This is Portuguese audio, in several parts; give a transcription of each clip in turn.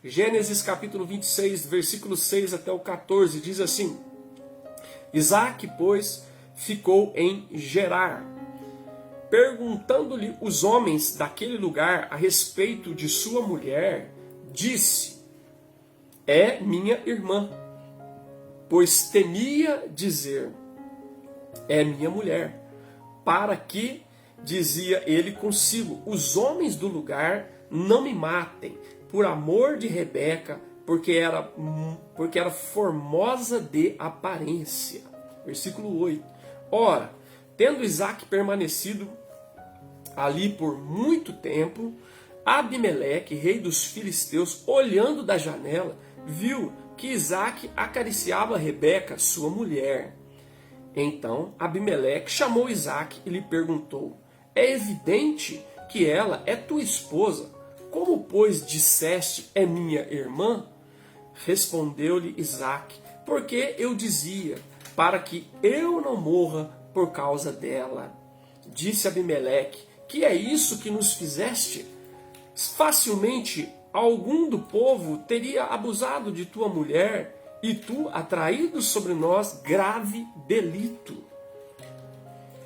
Gênesis capítulo 26, versículo 6 até o 14, diz assim: Isaque, pois, ficou em Gerar. Perguntando-lhe os homens daquele lugar a respeito de sua mulher, disse: É minha irmã. Pois temia dizer: É minha mulher. Para que, dizia ele consigo, os homens do lugar não me matem, por amor de Rebeca, porque era formosa de aparência. Versículo 8. Ora, tendo Isaque permanecido ali por muito tempo, Abimeleque, rei dos filisteus, olhando da janela, viu que Isaque acariciava Rebeca, sua mulher. Então Abimeleque chamou Isaque e lhe perguntou: É evidente que ela é tua esposa. Como, pois, disseste, é minha irmã? Respondeu-lhe Isaque: Porque eu dizia, para que eu não morra por causa dela. Disse Abimeleque: Que é isso que nos fizeste? Facilmente algum do povo teria abusado de tua mulher, e tu atraído sobre nós grave delito.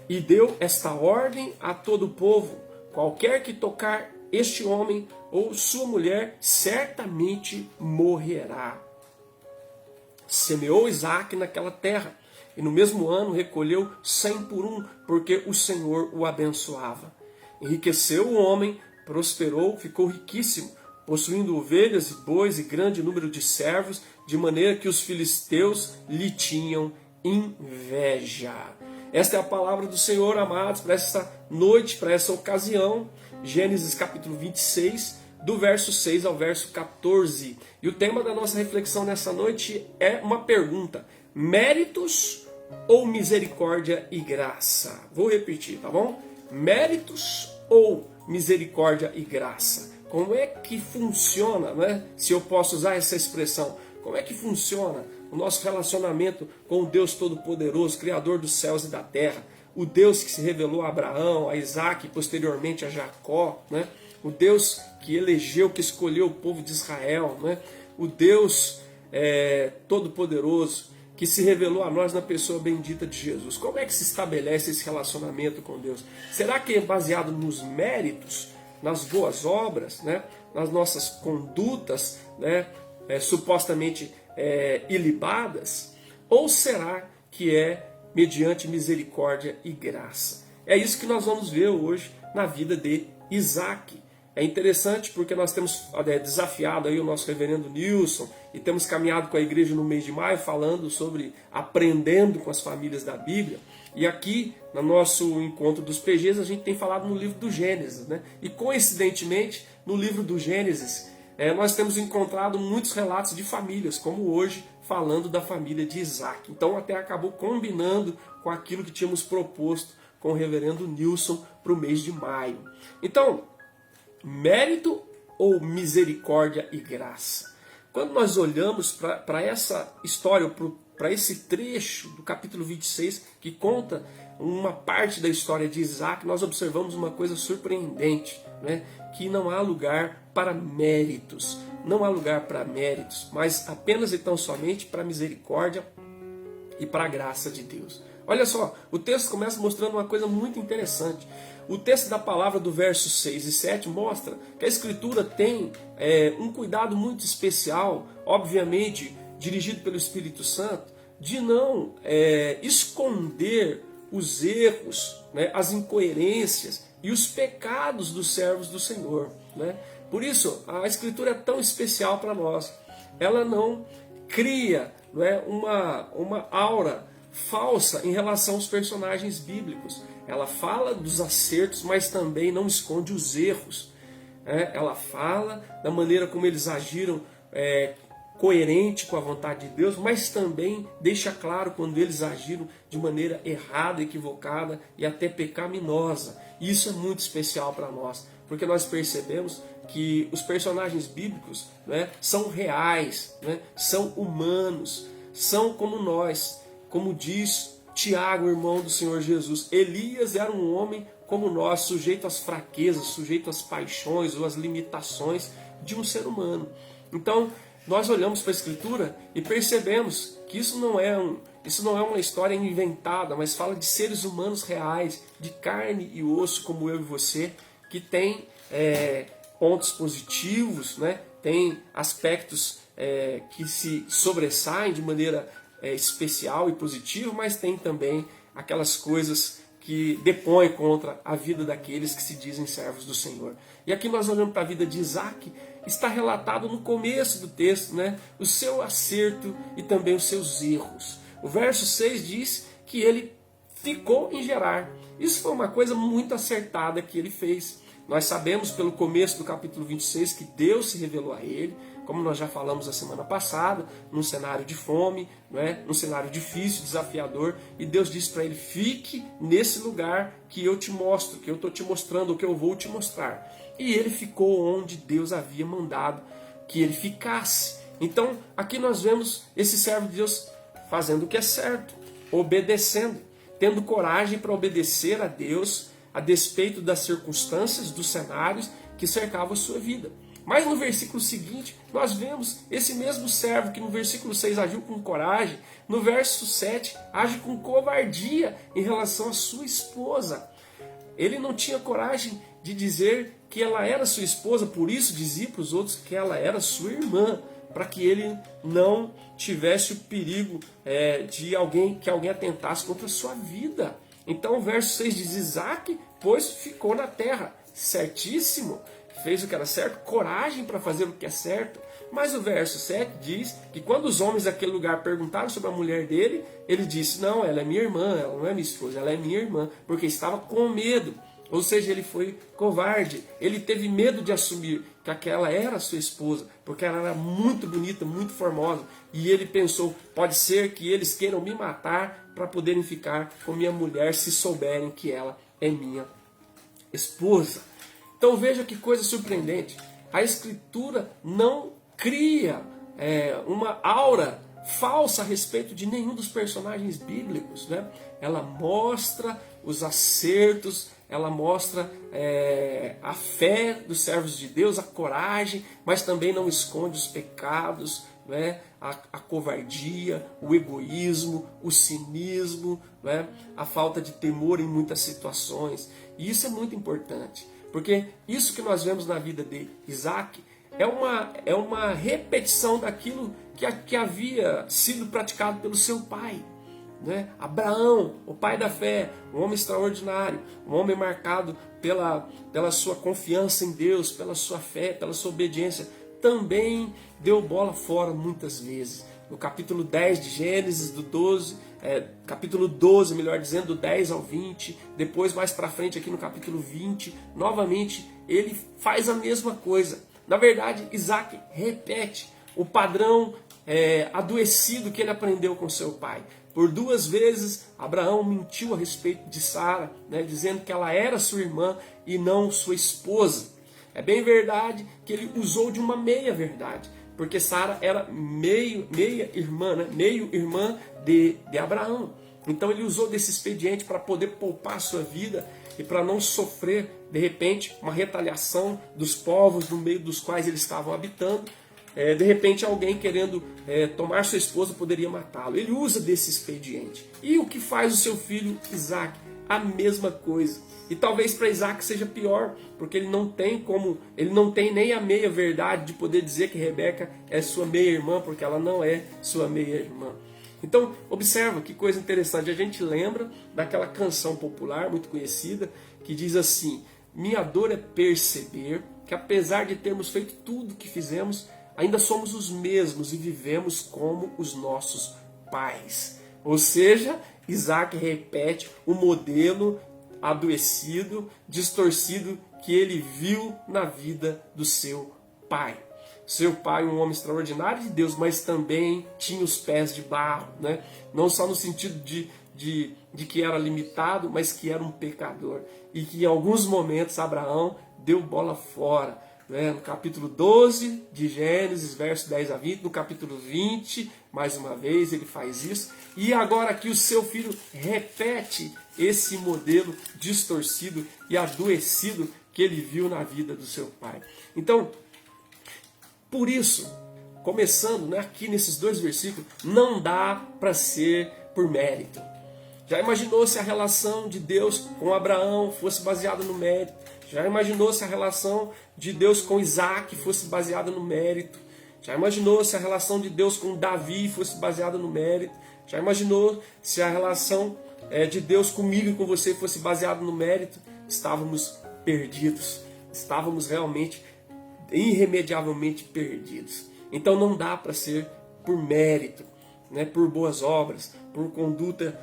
E deu esta ordem a todo o povo: qualquer que tocar este homem ou sua mulher, certamente morrerá. Semeou Isaque naquela terra, e no mesmo ano recolheu 100 por um, porque o Senhor o abençoava. Enriqueceu o homem, prosperou, ficou riquíssimo, possuindo ovelhas e bois e grande número de servos, de maneira que os filisteus lhe tinham inveja. Esta é a palavra do Senhor, amados, para essa noite, para essa ocasião. Gênesis capítulo 26, do verso 6 ao verso 14. E o tema da nossa reflexão nessa noite é uma pergunta: méritos ou misericórdia e graça? Vou repetir, tá bom? Méritos ou misericórdia e graça? Como é que funciona, né? Se eu posso usar essa expressão, como é que funciona o nosso relacionamento com o Deus Todo-Poderoso, Criador dos céus e da terra, o Deus que se revelou a Abraão, a Isaque e posteriormente a Jacó, né? O Deus que elegeu, que escolheu o povo de Israel, né? O Deus Todo-Poderoso que se revelou a nós na pessoa bendita de Jesus. Como é que se estabelece esse relacionamento com Deus? Será que é baseado nos méritos, nas boas obras, né? Nas nossas condutas, né? Supostamente ilibadas? Ou será que é mediante misericórdia e graça? É isso que nós vamos ver hoje na vida de Isaque. É interessante porque nós temos desafiado aí o nosso reverendo Nilson e temos caminhado com a igreja no mês de maio falando sobre aprendendo com as famílias da Bíblia. E aqui, no nosso encontro dos PGs, a gente tem falado no livro do Gênesis, né? E coincidentemente, no livro do Gênesis, nós temos encontrado muitos relatos de famílias, como hoje, falando da família de Isaque. Então até acabou combinando com aquilo que tínhamos proposto com o reverendo Nilson para o mês de maio. Então, mérito ou misericórdia e graça? Quando nós olhamos para essa história, para esse trecho do capítulo 26, que conta uma parte da história de Isaque, nós observamos uma coisa surpreendente, né? Que não há lugar para méritos, não há lugar para méritos, mas apenas e tão somente para misericórdia e para a graça de Deus. Olha só, o texto começa mostrando uma coisa muito interessante. O texto da palavra do verso 6 e 7 mostra que a Escritura tem um cuidado muito especial, obviamente dirigido pelo Espírito Santo, de não esconder os erros, né, as incoerências e os pecados dos servos do Senhor, né? Por isso, a Escritura é tão especial para nós. Ela não cria, não é, uma aura falsa em relação aos personagens bíblicos. Ela fala dos acertos, mas também não esconde os erros. Ela fala da maneira como eles agiram coerente com a vontade de Deus, mas também deixa claro quando eles agiram de maneira errada, equivocada e até pecaminosa. E isso é muito especial para nós, porque nós percebemos que os personagens bíblicos, né, são reais, né, são humanos, são como nós. Como diz Tiago, irmão do Senhor Jesus, Elias era um homem como nós, sujeito às fraquezas, sujeito às paixões ou às limitações de um ser humano. Então, nós olhamos para a Escritura e percebemos que isso não é uma história inventada, mas fala de seres humanos reais, de carne e osso, como eu e você, que tem pontos positivos, né? Tem aspectos que se sobressaem de maneira especial e positiva, mas tem também aquelas coisas que depõem contra a vida daqueles que se dizem servos do Senhor. E aqui nós olhamos para a vida de Isaac, está relatado no começo do texto, né? O seu acerto e também os seus erros. O verso 6 diz que ele ficou em Gerar. Isso foi uma coisa muito acertada que ele fez. Nós sabemos pelo começo do capítulo 26 que Deus se revelou a ele, como nós já falamos a semana passada, num cenário de fome, num cenário difícil, desafiador, e Deus disse para ele: fique nesse lugar que eu te mostro, que eu estou te mostrando, o que eu vou te mostrar. E ele ficou onde Deus havia mandado que ele ficasse. Então aqui nós vemos esse servo de Deus fazendo o que é certo, obedecendo, tendo coragem para obedecer a Deus, a despeito das circunstâncias, dos cenários que cercavam a sua vida. Mas no versículo seguinte, nós vemos esse mesmo servo que no versículo 6 agiu com coragem, no verso 7 age com covardia em relação à sua esposa. Ele não tinha coragem de dizer que ela era sua esposa, por isso dizia para os outros que ela era sua irmã, para que ele não tivesse o perigo que alguém atentasse contra a sua vida. Então o verso 6 diz: Isaac, pois, ficou na terra, certíssimo, fez o que era certo, coragem para fazer o que é certo. Mas o verso 7 diz que quando os homens daquele lugar perguntaram sobre a mulher dele, ele disse: não, ela é minha irmã, ela não é minha esposa, ela é minha irmã, porque estava com medo. Ou seja, ele foi covarde, ele teve medo de assumir que aquela era a sua esposa, porque ela era muito bonita, muito formosa, e ele pensou: pode ser que eles queiram me matar para poderem ficar com minha mulher se souberem que ela é minha esposa. Então veja que coisa surpreendente, a Escritura não cria uma aura falsa a respeito de nenhum dos personagens bíblicos, né? Ela mostra os acertos, ela mostra a fé dos servos de Deus, a coragem, mas também não esconde os pecados, né? A covardia, o egoísmo, o cinismo, né? A falta de temor em muitas situações. E isso é muito importante, porque isso que nós vemos na vida de Isaac é uma repetição daquilo que havia sido praticado pelo seu pai, né? Abraão, o pai da fé, um homem extraordinário, um homem marcado pela sua confiança em Deus, pela sua fé, pela sua obediência, também deu bola fora muitas vezes. No capítulo 10 de Gênesis, capítulo 12, melhor dizendo, do 10 ao 20, depois mais para frente aqui no capítulo 20, novamente ele faz a mesma coisa. Na verdade, Isaac repete o padrão adoecido que ele aprendeu com seu pai. Por 2 vezes, Abraão mentiu a respeito de Sara, né, dizendo que ela era sua irmã e não sua esposa. É bem verdade que ele usou de uma meia-verdade, porque Sara era meia-irmã, né, meio-irmã de Abraão. Então ele usou desse expediente para poder poupar a sua vida e para não sofrer, de repente, uma retaliação dos povos no meio dos quais eles estavam habitando. De repente alguém querendo tomar sua esposa poderia matá-lo. Ele usa desse expediente. E o que faz o seu filho Isaac? A mesma coisa. E talvez para Isaac seja pior, porque ele não tem nem a meia verdade de poder dizer que Rebeca é sua meia-irmã, porque ela não é sua meia-irmã. Então observa que coisa interessante, a gente lembra daquela canção popular muito conhecida que diz assim: minha dor é perceber que apesar de termos feito tudo o que fizemos, ainda somos os mesmos e vivemos como os nossos pais. Ou seja, Isaac repete o modelo adoecido, distorcido que ele viu na vida do seu pai. Seu pai, um homem extraordinário de Deus, mas também tinha os pés de barro, né? Não só no sentido de que era limitado, mas que era um pecador. E que em alguns momentos Abraão deu bola fora. No capítulo 12 de Gênesis, verso 10 a 20, no capítulo 20, mais uma vez ele faz isso, e agora aqui o seu filho repete esse modelo distorcido e adoecido que ele viu na vida do seu pai. Então, por isso, começando, né, aqui nesses 2 versículos, não dá para ser por mérito. Já imaginou se a relação de Deus com Abraão fosse baseada no mérito? Já imaginou se a relação de Deus com Isaac fosse baseada no mérito? Já imaginou se a relação de Deus com Davi fosse baseada no mérito? Já imaginou se a relação de Deus comigo e com você fosse baseada no mérito? Estávamos perdidos. Estávamos realmente, irremediavelmente perdidos. Então não dá para ser por mérito, né, por boas obras, por conduta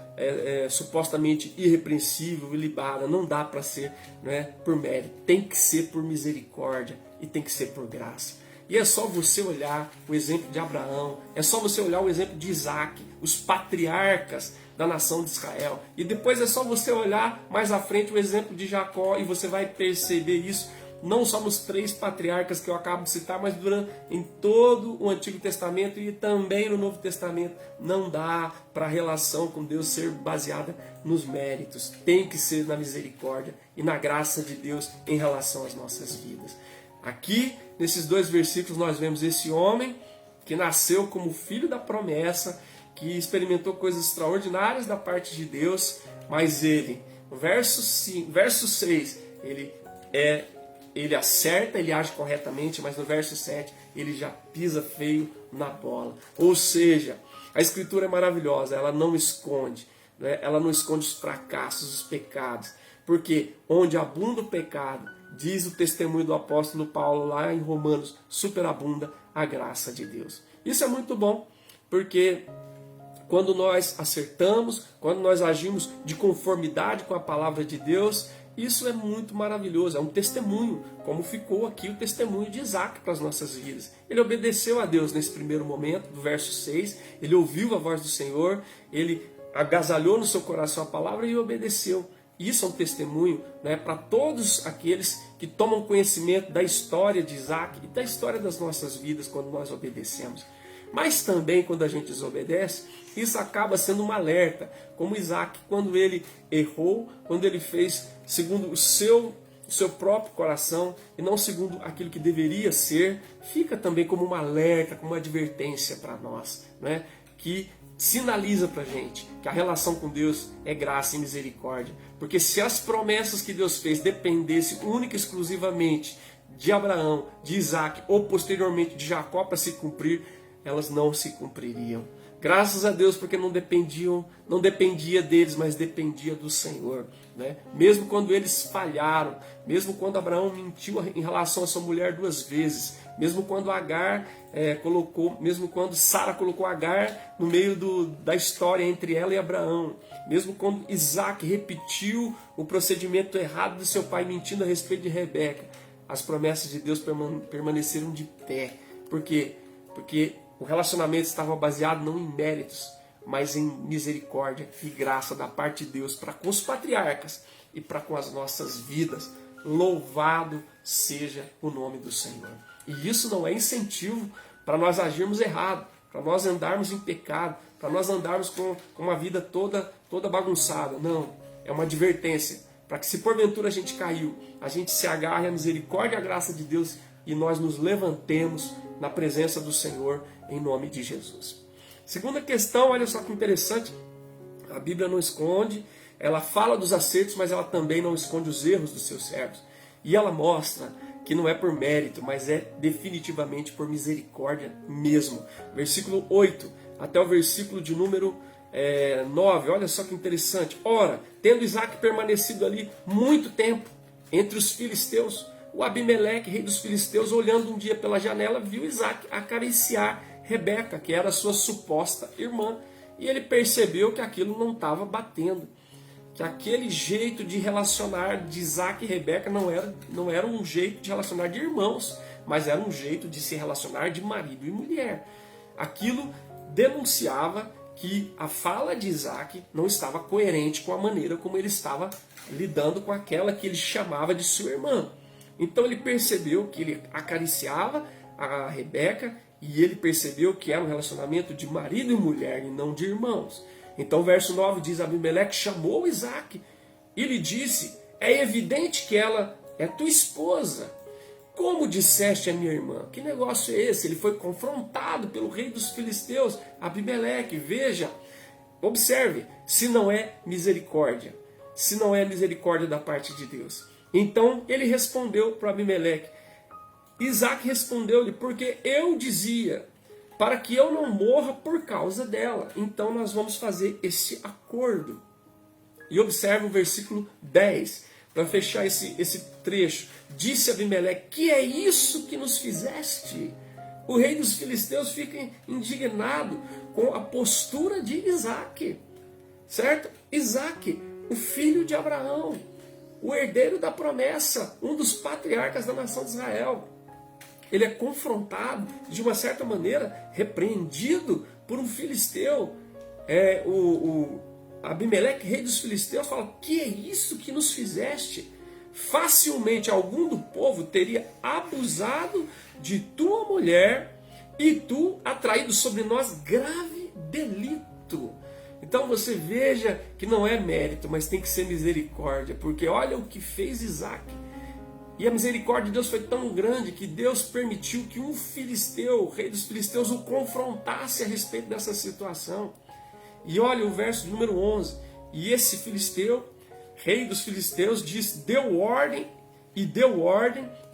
supostamente irrepreensível, ilibada. Não dá para ser, né, por mérito. Tem que ser por misericórdia e tem que ser por graça. E é só você olhar o exemplo de Abraão, é só você olhar o exemplo de Isaac, os patriarcas da nação de Israel. E depois é só você olhar mais à frente o exemplo de Jacó e você vai perceber isso, não só nos 3 patriarcas que eu acabo de citar, mas em todo o Antigo Testamento e também no Novo Testamento. Não dá para a relação com Deus ser baseada nos méritos. Tem que ser na misericórdia e na graça de Deus em relação às nossas vidas. Aqui, nesses 2 versículos, nós vemos esse homem que nasceu como filho da promessa, que experimentou coisas extraordinárias da parte de Deus, mas ele, no verso 6, ele acerta, ele age corretamente, mas no verso 7 ele já pisa feio na bola. Ou seja, a Escritura é maravilhosa, ela não esconde, né? Ela não esconde os fracassos, os pecados, porque onde abunda o pecado, diz o testemunho do apóstolo Paulo lá em Romanos, superabunda a graça de Deus. Isso é muito bom, porque quando nós acertamos, quando nós agimos de conformidade com a palavra de Deus, isso é muito maravilhoso, é um testemunho, como ficou aqui o testemunho de Isaac para as nossas vidas. Ele obedeceu a Deus nesse primeiro momento, do verso 6, ele ouviu a voz do Senhor, ele agasalhou no seu coração a palavra e obedeceu. Isso é um testemunho, né, para todos aqueles que tomam conhecimento da história de Isaac e da história das nossas vidas quando nós obedecemos. Mas também quando a gente desobedece, isso acaba sendo um alerta, como Isaac, quando ele errou, quando ele fez segundo o seu próprio coração e não segundo aquilo que deveria ser, fica também como um alerta, como uma advertência para nós, né, que sinaliza para a gente que a relação com Deus é graça e misericórdia. Porque se as promessas que Deus fez dependessem única e exclusivamente de Abraão, de Isaac ou posteriormente de Jacó para se cumprir, elas não se cumpririam. Graças a Deus, porque não dependia deles, mas dependia do Senhor, né? Mesmo quando eles falharam, mesmo quando Abraão mentiu em relação a sua mulher 2 vezes, mesmo quando mesmo quando Sara colocou Agar no meio da história entre ela e Abraão, mesmo quando Isaac repetiu o procedimento errado do seu pai mentindo a respeito de Rebeca, as promessas de Deus permaneceram de pé. Por quê? Porque o relacionamento estava baseado não em méritos, mas em misericórdia e graça da parte de Deus para com os patriarcas e para com as nossas vidas. Louvado seja o nome do Senhor. E isso não é incentivo para nós agirmos errado, para nós andarmos em pecado, para nós andarmos com uma vida toda bagunçada. Não, é uma advertência para que, se porventura a gente caiu, a gente se agarre à misericórdia e à graça de Deus e nós nos levantemos na presença do Senhor em nome de Jesus. Segunda questão, olha só que interessante, a Bíblia não esconde, ela fala dos acertos, mas ela também não esconde os erros dos seus servos. E ela mostra que não é por mérito, mas é definitivamente por misericórdia mesmo. Versículo 8 até o versículo de número 9, olha só que interessante. Ora, tendo Isaac permanecido ali muito tempo entre os filisteus, o Abimeleque, rei dos filisteus, olhando um dia pela janela, viu Isaac acariciar Rebeca, que era sua suposta irmã, e ele percebeu que aquilo não estava batendo, que aquele jeito de relacionar de Isaac e Rebeca não era um jeito de relacionar de irmãos, mas era um jeito de se relacionar de marido e mulher. Aquilo denunciava que a fala de Isaac não estava coerente com a maneira como ele estava lidando com aquela que ele chamava de sua irmã. Então ele percebeu que ele acariciava a Rebeca e ele percebeu que era um relacionamento de marido e mulher e não de irmãos. Então o verso 9 diz: Abimeleque chamou Isaac e lhe disse: é evidente que ela é tua esposa. como disseste a minha irmã? Que negócio é esse? Ele foi confrontado pelo rei dos filisteus, Abimeleque. Veja, observe, se não é misericórdia, se não é misericórdia da parte de Deus. Então ele respondeu para Abimeleque. Isaac respondeu-lhe, porque eu dizia, para que eu não morra por causa dela. Então nós vamos fazer esse acordo. E observe o versículo 10, para fechar esse trecho. Disse Abimeleque, que é isso que nos fizeste? O rei dos filisteus fica indignado com a postura de Isaac. Certo? Isaac, o filho de Abraão, o herdeiro da promessa, um dos patriarcas da nação de Israel. Ele é confrontado, de uma certa maneira, repreendido por um filisteu. O Abimeleque, rei dos filisteus, fala, que é isso que nos fizeste? Facilmente algum do povo teria abusado de tua mulher e tu atraído sobre nós grave delito. Então você veja que não é mérito, mas tem que ser misericórdia, porque olha o que fez Isaac. E a misericórdia de Deus foi tão grande que Deus permitiu que um filisteu, o rei dos filisteus, o confrontasse a respeito dessa situação. E olha o verso número 11. E esse filisteu, rei dos filisteus, deu ordem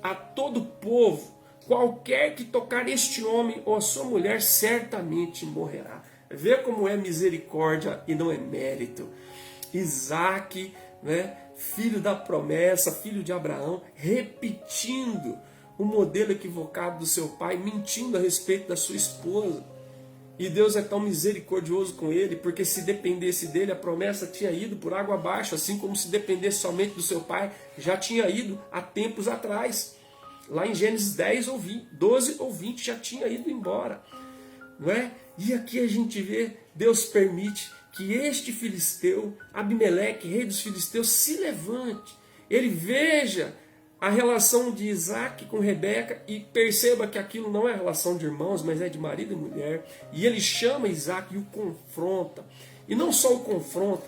a todo o povo. Qualquer que tocar este homem ou a sua mulher certamente morrerá. Vê como é misericórdia e não é mérito. Isaac, né, filho da promessa, filho de Abraão, repetindo o modelo equivocado do seu pai, mentindo a respeito da sua esposa. E Deus é tão misericordioso com ele, porque se dependesse dele, a promessa tinha ido por água abaixo, assim como se dependesse somente do seu pai, já tinha ido há tempos atrás. Lá em Gênesis 10 ou 20, 12 ou 20 já tinha ido embora. Não é? E aqui a gente vê, Deus permite que este filisteu, Abimeleque, rei dos filisteus, se levante. Ele veja a relação de Isaac com Rebeca e perceba que aquilo não é relação de irmãos, mas é de marido e mulher. E ele chama Isaac e o confronta. E não só o confronta,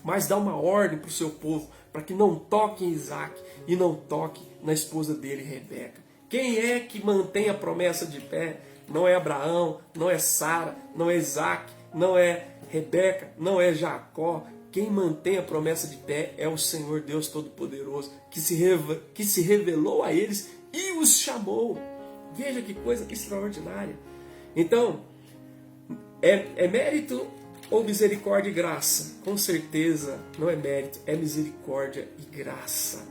mas dá uma ordem para o seu povo, para que não toque em Isaac e não toque na esposa dele, Rebeca. Quem é que mantém a promessa de pé? Não é Abraão, não é Sara, não é Isaac, não é Rebeca, não é Jacó. Quem mantém a promessa de pé é o Senhor Deus Todo-Poderoso, que se revelou a eles e os chamou. Veja que coisa extraordinária. Então, é mérito ou misericórdia e graça? Com certeza não é mérito, é misericórdia e graça.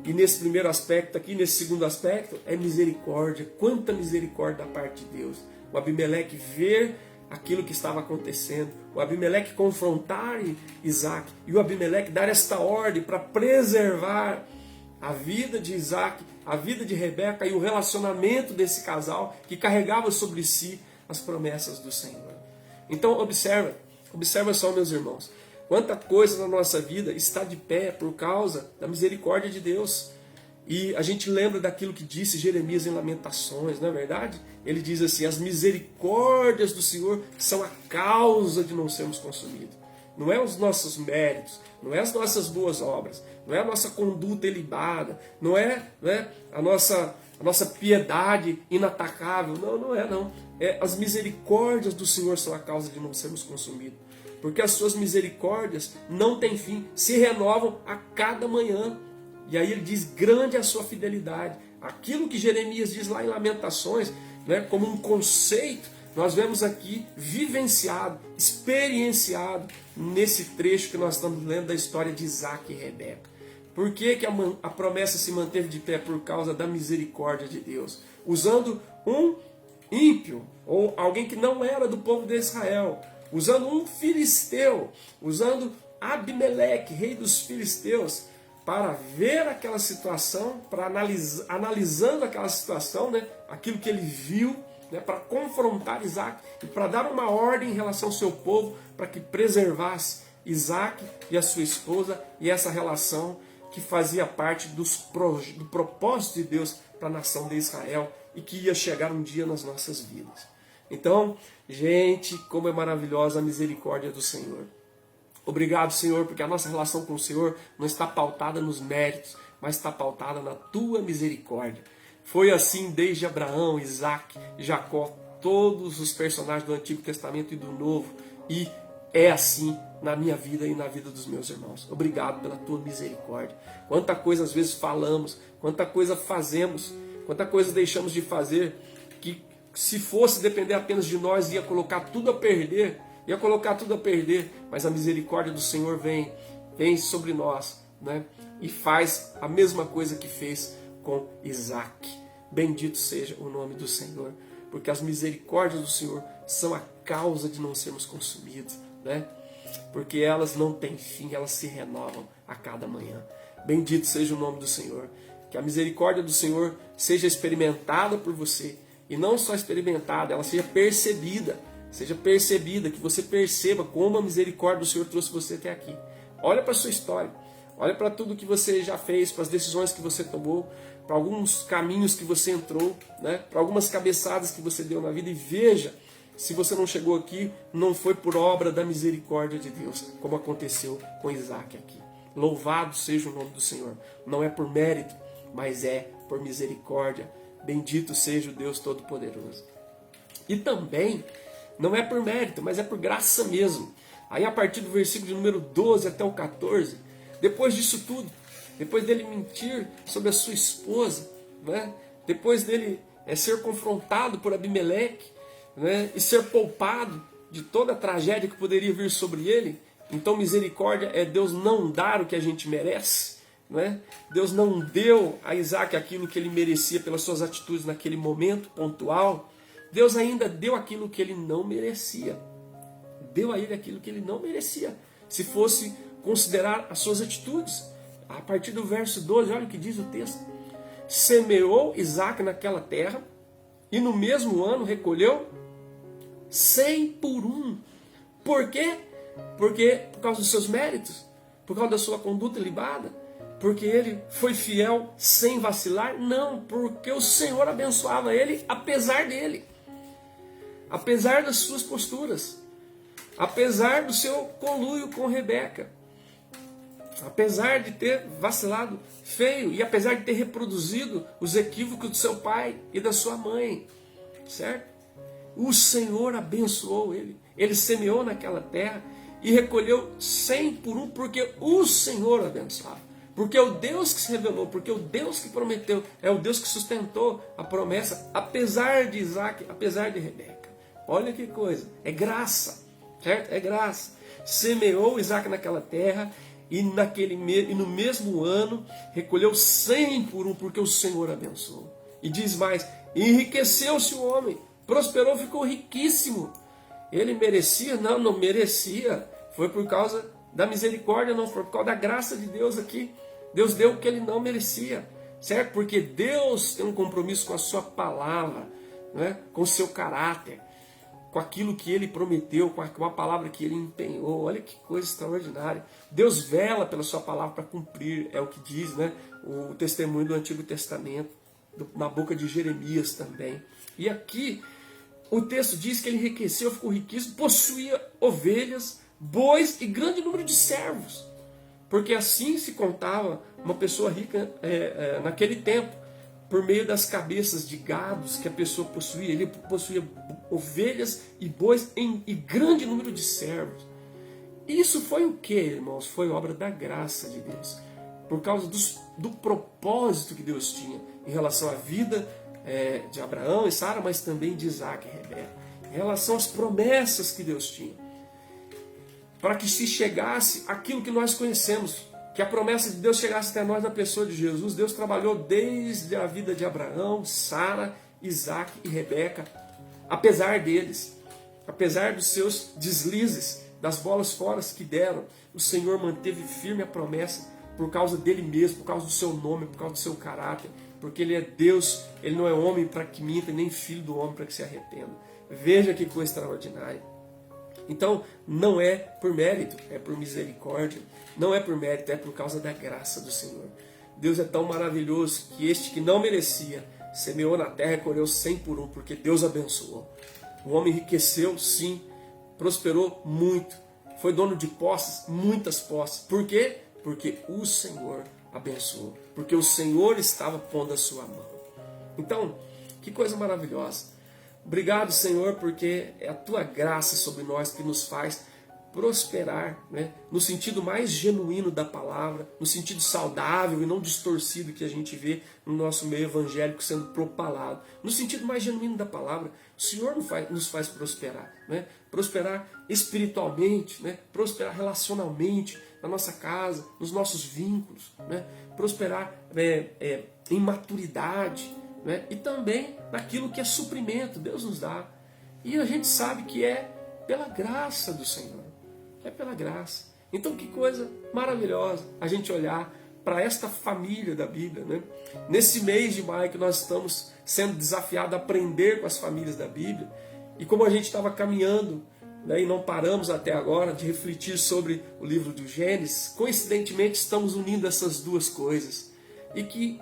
E nesse primeiro aspecto aqui, nesse segundo aspecto, é misericórdia. Quanta misericórdia da parte de Deus. O Abimeleque ver aquilo que estava acontecendo, o Abimeleque confrontar Isaac, e o Abimeleque dar esta ordem para preservar a vida de Isaac, a vida de Rebeca e o relacionamento desse casal que carregava sobre si as promessas do Senhor. Então observa só, meus irmãos, quanta coisa na nossa vida está de pé por causa da misericórdia de Deus. E a gente lembra daquilo que disse Jeremias em Lamentações, não é verdade? Ele diz assim, as misericórdias do Senhor são a causa de não sermos consumidos. Não é os nossos méritos, não é as nossas boas obras, não é a nossa conduta ilibada, não é, a nossa piedade inatacável, não. As misericórdias do Senhor são a causa de não sermos consumidos. Porque as suas misericórdias não têm fim, se renovam a cada manhã. E aí ele diz, grande é a sua fidelidade. Aquilo que Jeremias diz lá em Lamentações, né, como um conceito, nós vemos aqui vivenciado, experienciado nesse trecho que nós estamos lendo da história de Isaac e Rebeca. Por que a promessa se manteve de pé? Por causa da misericórdia de Deus. Usando um ímpio, ou alguém que não era do povo de Israel, usando um filisteu, usando Abimeleque, rei dos filisteus, para ver aquela situação, para analisando aquela situação, né, aquilo que ele viu, né, para confrontar Isaac e para dar uma ordem em relação ao seu povo, para que preservasse Isaac e a sua esposa e essa relação que fazia parte do propósito de Deus para a nação de Israel e que ia chegar um dia nas nossas vidas. Então, gente, como é maravilhosa a misericórdia do Senhor. Obrigado, Senhor, porque a nossa relação com o Senhor não está pautada nos méritos, mas está pautada na Tua misericórdia. Foi assim desde Abraão, Isaac, Jacó, todos os personagens do Antigo Testamento e do Novo. E é assim na minha vida e na vida dos meus irmãos. Obrigado pela tua misericórdia. Quanta coisa às vezes falamos, quanta coisa fazemos, quanta coisa deixamos de fazer, que se fosse depender apenas de nós, ia colocar tudo a perder, mas a misericórdia do Senhor vem sobre nós, né? E faz a mesma coisa que fez com Isaac. Bendito seja o nome do Senhor, porque as misericórdias do Senhor são a causa de não sermos consumidos, né? Porque elas não têm fim, elas se renovam a cada manhã. Bendito seja o nome do Senhor. Que a misericórdia do Senhor seja experimentada por você, e não só experimentada, ela seja percebida, que você perceba como a misericórdia do Senhor trouxe você até aqui. Olha para a sua história, olha para tudo que você já fez, para as decisões que você tomou, para alguns caminhos que você entrou, né? Para algumas cabeçadas que você deu na vida, e veja se você não chegou aqui, não foi por obra da misericórdia de Deus, como aconteceu com Isaac aqui. Louvado seja o nome do Senhor. Não é por mérito, mas é por misericórdia. Bendito seja o Deus Todo-Poderoso. E também, não é por mérito, mas é por graça mesmo. Aí a partir do versículo de número 12 até o 14, depois disso tudo, depois dele mentir sobre a sua esposa, né? Depois dele ser confrontado por Abimeleque, né? E ser poupado de toda a tragédia que poderia vir sobre ele, então misericórdia é Deus não dar o que a gente merece, né? Deus não deu a Isaac aquilo que ele merecia pelas suas atitudes naquele momento pontual. Deus ainda deu aquilo que ele não merecia. Deu a ele aquilo que ele não merecia, se fosse considerar as suas atitudes. A partir do verso 12, olha o que diz o texto. Semeou Isaac naquela terra, e no mesmo ano recolheu 100 por um. Por quê? Porque por causa dos seus méritos, por causa da sua conduta ilibada, porque ele foi fiel sem vacilar? Não, porque o Senhor abençoava ele apesar dele, apesar das suas posturas, apesar do seu conluio com Rebeca, apesar de ter vacilado feio e apesar de ter reproduzido os equívocos do seu pai e da sua mãe, certo? O Senhor abençoou ele. Ele semeou naquela terra e recolheu 100 por um, porque o Senhor abençoava. Porque o Deus que se revelou, porque o Deus que prometeu, é o Deus que sustentou a promessa, apesar de Isaac, apesar de Rebeca. Olha que coisa, é graça, certo? É graça. Semeou Isaac naquela terra e no mesmo ano recolheu 100 por um, porque o Senhor abençoou. E diz mais, enriqueceu-se o homem, prosperou, ficou riquíssimo. Ele merecia? Não, não merecia. Foi por causa da misericórdia, não foi por causa da graça de Deus aqui. Deus deu o que ele não merecia, certo? Porque Deus tem um compromisso com a sua palavra, né? Com o seu caráter, com aquilo que ele prometeu, com a palavra que ele empenhou. Olha que coisa extraordinária. Deus vela pela sua palavra para cumprir, é o que diz, né? O testemunho do Antigo Testamento, na boca de Jeremias também. E aqui o texto diz que ele enriqueceu, ficou riquíssimo, possuía ovelhas, bois e grande número de servos. Porque assim se contava uma pessoa rica naquele tempo, por meio das cabeças de gados que a pessoa possuía. Ele possuía ovelhas e bois e grande número de servos. Isso foi o que, irmãos? Foi obra da graça de Deus. Por causa do propósito que Deus tinha em relação à vida de Abraão e Sara, mas também de Isaac e Rebeca. Em relação às promessas que Deus tinha. Para que se chegasse aquilo que nós conhecemos, que a promessa de Deus chegasse até nós na pessoa de Jesus. Deus trabalhou desde a vida de Abraão, Sara, Isaac e Rebeca, apesar deles, apesar dos seus deslizes, das bolas fora que deram, o Senhor manteve firme a promessa por causa dele mesmo, por causa do seu nome, por causa do seu caráter, porque ele é Deus, ele não é homem para que minta, nem filho do homem para que se arrependa. Veja que coisa extraordinária. Então, não é por mérito, é por misericórdia. Não é por mérito, é por causa da graça do Senhor. Deus é tão maravilhoso que este que não merecia, semeou na terra e colheu 100 por um, porque Deus abençoou. O homem enriqueceu, sim, prosperou muito, foi dono de posses, muitas posses. Por quê? Porque o Senhor abençoou, porque o Senhor estava pondo a sua mão. Então, que coisa maravilhosa. Obrigado, Senhor, porque é a Tua graça sobre nós que nos faz prosperar, né? No sentido mais genuíno da palavra, no sentido saudável e não distorcido que a gente vê no nosso meio evangélico sendo propalado. No sentido mais genuíno da palavra, o Senhor nos faz prosperar, né? Prosperar espiritualmente, né? Prosperar relacionalmente, na nossa casa, nos nossos vínculos, né? Prosperar em maturidade, né? E também naquilo que é suprimento, Deus nos dá. E a gente sabe que é pela graça do Senhor. É pela graça. Então que coisa maravilhosa a gente olhar para esta família da Bíblia, né? Nesse mês de maio que nós estamos sendo desafiados a aprender com as famílias da Bíblia, e como a gente estava caminhando, né, e não paramos até agora de refletir sobre o livro do Gênesis, coincidentemente estamos unindo essas duas coisas, e que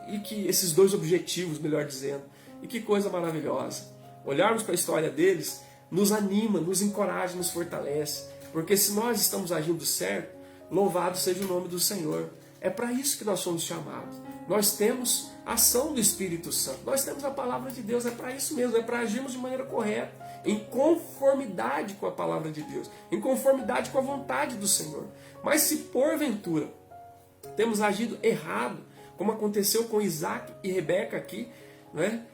esses dois objetivos, melhor dizendo, e que coisa maravilhosa. Olharmos para a história deles nos anima, nos encoraja, nos fortalece. Porque se nós estamos agindo certo, louvado seja o nome do Senhor. É para isso que nós somos chamados. Nós temos a ação do Espírito Santo. Nós temos a palavra de Deus. É para isso mesmo. É para agirmos de maneira correta. Em conformidade com a palavra de Deus. Em conformidade com a vontade do Senhor. Mas se porventura temos agido errado, como aconteceu com Isaac e Rebeca aqui, né?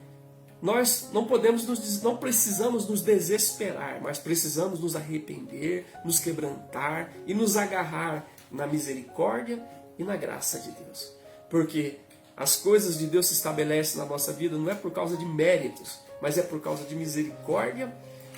Nós não precisamos nos desesperar, mas precisamos nos arrepender, nos quebrantar e nos agarrar na misericórdia e na graça de Deus. Porque as coisas de Deus se estabelecem na nossa vida não é por causa de méritos, mas é por causa de misericórdia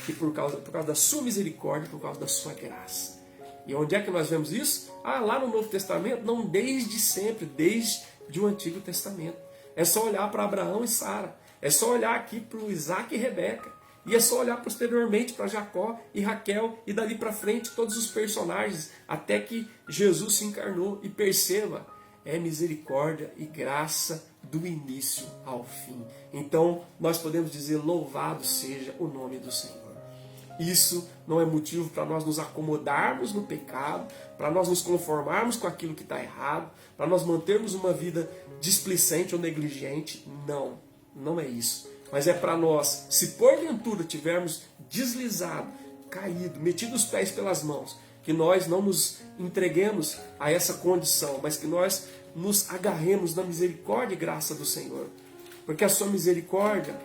e por causa da sua misericórdia, por causa da sua graça. E onde é que nós vemos isso? Lá no Novo Testamento? Não, desde sempre, desde o Antigo Testamento. É só olhar para Abraão e Sara. É só olhar aqui para o Isaac e Rebeca. E é só olhar posteriormente para Jacó e Raquel. E dali para frente todos os personagens. Até que Jesus se encarnou. E perceba, é misericórdia e graça do início ao fim. Então nós podemos dizer, louvado seja o nome do Senhor. Isso não é motivo para nós nos acomodarmos no pecado, para nós nos conformarmos com aquilo que está errado, para nós mantermos uma vida displicente ou negligente. Não. Não é isso, mas é para nós, se porventura tivermos deslizado, caído, metido os pés pelas mãos, que nós não nos entreguemos a essa condição, mas que nós nos agarremos na misericórdia e graça do Senhor, porque a sua misericórdia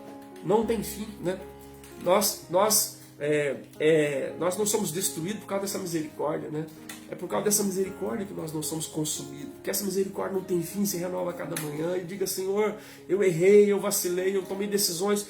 não tem fim, né? Nós não somos destruídos por causa dessa misericórdia, né? É por causa dessa misericórdia que nós não somos consumidos. Porque essa misericórdia não tem fim, se renova a cada manhã. E diga, Senhor, eu errei, eu vacilei, eu tomei decisões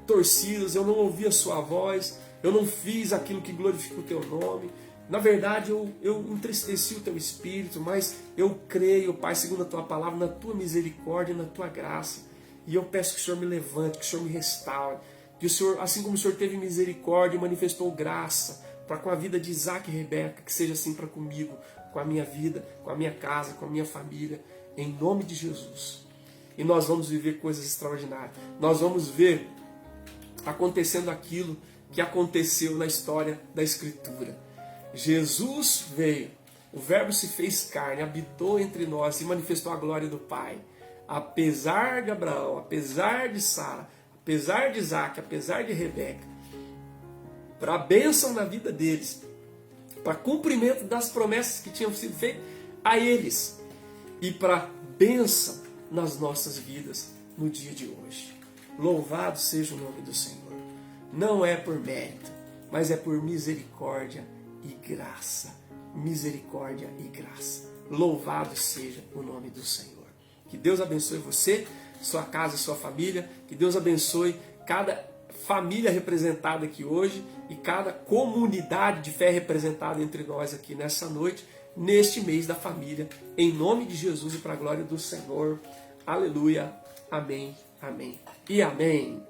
torcidas, eu não ouvi a sua voz, eu não fiz aquilo que glorifica o teu nome. Na verdade, eu entristeci o teu espírito, mas eu creio, Pai, segundo a tua palavra, na tua misericórdia, na tua graça. E eu peço que o Senhor me levante, que o Senhor me restaure. Que o Senhor, assim como o Senhor teve misericórdia e manifestou graça para com a vida de Isaac e Rebeca, que seja assim para comigo, com a minha vida, com a minha casa, com a minha família, em nome de Jesus. E nós vamos viver coisas extraordinárias. Nós vamos ver acontecendo aquilo que aconteceu na história da Escritura. Jesus veio, o Verbo se fez carne, habitou entre nós e manifestou a glória do Pai. Apesar de Abraão, apesar de Sara, apesar de Isaac, apesar de Rebeca, para a bênção na vida deles, para cumprimento das promessas que tinham sido feitas a eles e para bênção nas nossas vidas no dia de hoje. Louvado seja o nome do Senhor. Não é por mérito, mas é por misericórdia e graça. Misericórdia e graça. Louvado seja o nome do Senhor. Que Deus abençoe você, sua casa e sua família. Que Deus abençoe cada família representada aqui hoje e cada comunidade de fé representada entre nós aqui nessa noite, neste mês da família, em nome de Jesus e para a glória do Senhor. Aleluia. Amém, amém e amém.